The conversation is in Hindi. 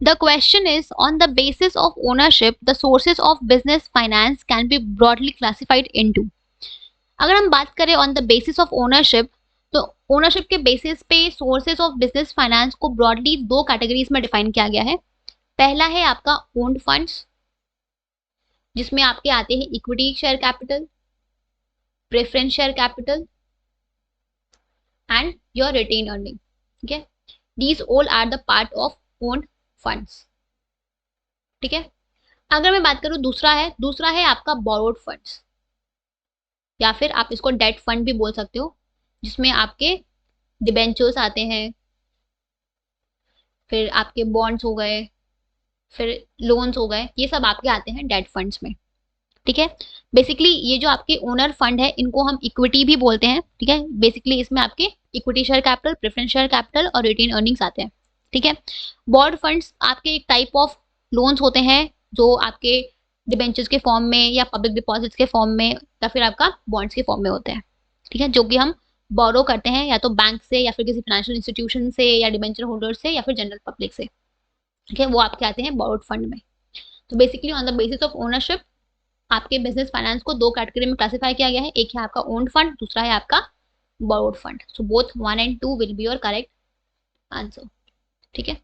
The question is, on the basis of ownership, the sources of business finance can be broadly classified into. अगर हम बात करें on the basis of ownership, तो ओनरशिप के बेसिस पे सोर्सेज ऑफ बिजनेस फाइनेंस को ब्रॉडली दो कैटेगरीज में डिफाइन किया गया है. पहला है आपका ओन्ड फंड्स, जिसमें आपके आते हैं equity share capital, preference share capital and your retained earning. ठीक है, these all are the part of owned funds. ठीक है, अगर मैं बात करूं दूसरा है आपका बोरोड फंड्स, या फिर आप इसको डेट फंड भी बोल सकते हो, जिसमें आपके डिबेंचर्स आते हैं, फिर आपके बॉन्ड्स हो गए, फिर लोन्स हो गए, ये सब आपके आते हैं डेट फंड्स में. ठीक है, बेसिकली ये जो आपके ओनर फंड है इनको हम इक्विटी भी बोलते हैं. ठीक है, बेसिकली इसमें आपके equity share capital, preference share capital और रिटेन अर्निंग्स आते हैं. ठीक है, बॉन्ड फंड्स आपके एक टाइप ऑफ लोन्स होते हैं जो आपके डिबेंचर्स के फॉर्म में या पब्लिक डिपॉजिट्स के फॉर्म में या फिर आपका बॉन्ड्स के फॉर्म में होते हैं. ठीक है, जो कि हम बोरो करते हैं या तो बैंक से या फिर किसी फाइनेंशियल इंस्टीट्यूशन से या डिबेंचर होल्डर से या फिर जनरल पब्लिक से. ठीक है, वो आपके आते हैं बोरोड फंड में. तो basically on the basis of ownership आपके बिजनेस फाइनेंस को दो कैटेगरी में क्लासिफाई किया गया है. एक है आपका ओन्ड फंड, दूसरा है आपका borrowed fund. So both 1 and 2 will be your correct answer. ठीक है.